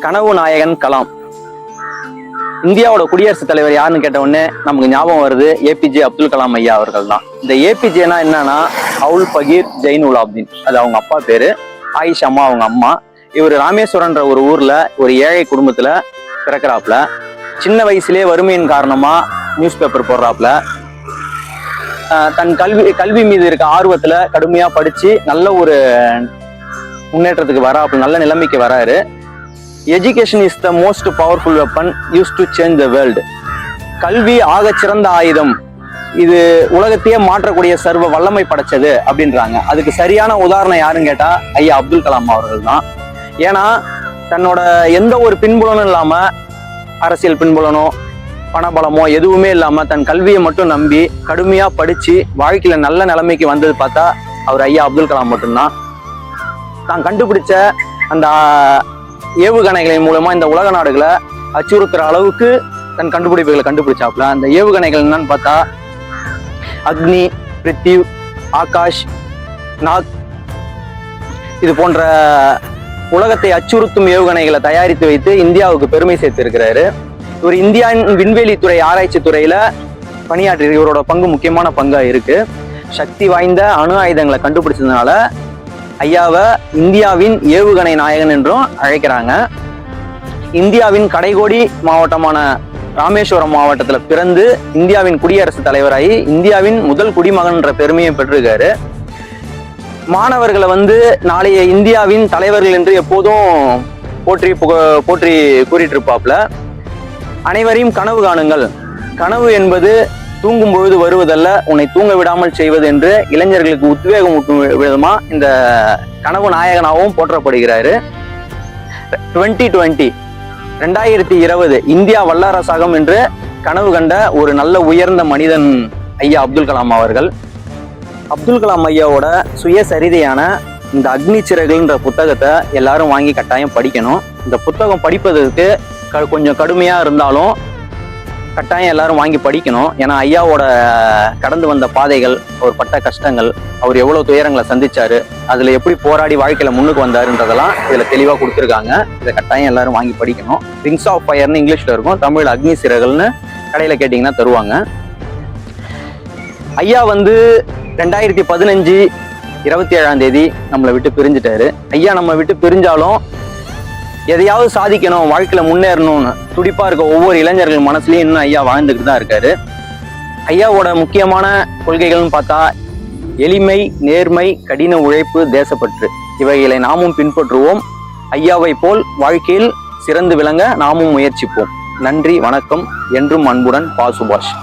கனவு நாயகன் கலாம். இந்தியாவோட குடியரசுத் தலைவர் யாருன்னு கேட்ட உடனே நமக்கு ஞாபகம் வருது ஏபிஜே அப்துல் கலாம் ஐயா அவர்கள் தான். இந்த ஏபிஜேனா என்னன்னா அவுல் பகீர் ஜெயினுலாப்தீன், அது அவங்க அப்பா பேரு. ஆயிஷ் அம்மா அவங்க அம்மா. இவர் ராமேஸ்வரன்ற ஒரு ஊர்ல ஒரு ஏழை குடும்பத்துல பிறக்கிறாப்புல. சின்ன வயசுலேயே வறுமையின் காரணமா நியூஸ் பேப்பர் போடுறாப்புல. தன் கல்வி மீது இருக்க ஆர்வத்துல கடுமையா படிச்சு நல்ல ஒரு முன்னேற்றத்துக்கு வராப்புல, நல்ல நிலைமைக்கு வராரு. Education is the most powerful weapon use to change the world. கல்வி ஆகச்சிறந்த ஆயுதம், இது உலகத்தையே மாற்றக்கூடிய சர்வ வல்லமை படைச்சது அப்படின்றாங்க. அதுக்கு சரியான உதாரணம் யாருன்னு கேட்டா ஐயா அப்துல் கலாம் அவர்கள் தான். ஏன்னா தன்னோட எந்த ஒரு பின்புலனும் இல்லாம, அரசியல் பின்புலனோ பணபலமோ எதுவுமே இல்லாம தன் கல்வியை மட்டும் நம்பி கடுமையா படிச்சு வாழ்க்கையில நல்ல நிலைமைக்கு வந்தது பார்த்தா அவர் ஐயா அப்துல் கலாம் மட்டும்தான். தான் கண்டுபிடிச்ச அந்த ஏவுகணைகளின் மூலமா இந்த உலக நாடுகளை அச்சுறுத்துற அளவுக்கு தன் கண்டுபிடிப்புகளை கண்டுபிடிச்சாப்புல. அந்த ஏவுகணைகள் என்னன்னு பார்த்தா அக்னி, பிரித்திவ், ஆகாஷ், நாக், இது போன்ற உலகத்தை அச்சுறுத்தும் ஏவுகணைகளை தயாரித்து வைத்து இந்தியாவுக்கு பெருமை சேர்த்து இருக்கிறாரு. இவர் இந்தியாவின் விண்வெளி துறை ஆராய்ச்சி துறையில பணியாற்றி இவரோட பங்கு முக்கியமான பங்கா இருக்கு. சக்தி வாய்ந்த அணு ஆயுதங்களை கண்டுபிடிச்சதுனால ஐயாவை இந்தியாவின் ஏவுகணை நாயகன் என்றும் அழைக்கிறாங்க. இந்தியாவின் கடைகோடி மாவட்டமான ராமேஸ்வரம் மாவட்டத்துல பிறந்து இந்தியாவின் குடியரசுத் தலைவராகி இந்தியாவின் முதல் குடிமகன் என்ற பெருமையை பெற்றிருக்காரு. மாணவர்களை நாளைய இந்தியாவின் தலைவர்கள் என்று எப்போதும் போற்றி கூறிட்டு இருப்பாப்ல. அனைவரையும் கனவு காணுங்கள், கனவு என்பது தூங்கும் பொழுது வருவதல்ல, உன்னை தூங்க விடாமல் செய்வது என்று இளைஞர்களுக்கு உத்வேகம் ஊட்டும் விதமா இந்த கனவு நாயகனாகவும் போற்றப்படுகிறாரு. 2020 இந்தியா வல்லரசாகும் என்று கனவு கண்ட ஒரு நல்ல உயர்ந்த மனிதன் ஐயா அப்துல் கலாம் அவர்கள். அப்துல் கலாம் ஐயாவோட சுயசரிதையான இந்த அக்னி சிறகுன்ற புத்தகத்தை எல்லாரும் வாங்கி கட்டாயம் படிக்கணும். இந்த புத்தகம் படிப்பதற்கு கொஞ்சம் கடுமையா இருந்தாலும் கட்டாயம் எல்லாரும் வாங்கி படிக்கணும். ஏன்னா ஐயாவோட கடந்து வந்த பாதைகள், அவர் பட்ட கஷ்டங்கள், அவர் எவ்வளவு துயரங்களை சந்திச்சாரு, அதுல எப்படி போராடி வாழ்க்கையில முன்னுக்கு வந்தாருன்றதெல்லாம் இதுல தெளிவா கொடுத்துருக்காங்க. இதை கட்டாயம் எல்லாரும் வாங்கி படிக்கணும். விங்ஸ் ஆஃப் ஃபயர்னு இங்கிலீஷ்ல இருக்கும், தமிழ் அக்னி சிறகுகள்னு கடையில கேட்டீங்கன்னா தருவாங்க. ஐயா 2015 27 நம்மளை விட்டு பிரிஞ்சுட்டாரு. ஐயா நம்ம விட்டு பிரிஞ்சாலும் எதையாவது சாதிக்கணும், வாழ்க்கையில முன்னேறணும்னு துடிப்பா இருக்க ஒவ்வொரு இளைஞர்கள் மனசுலயும் இன்னும் ஐயா வாழ்ந்துட்டு தான் இருக்காரு. ஐயாவோட முக்கியமான கொள்கைகள்னு பார்த்தா எளிமை, நேர்மை, கடின உழைப்பு, தேசப்பற்று, இவைகளை நாமும் பின்பற்றுவோம். ஐயாவை போல் வாழ்க்கையில் சிறந்து விளங்க நாமும் முயற்சிப்போம். நன்றி, வணக்கம். என்றும் அன்புடன் பா. சுபாஷ்.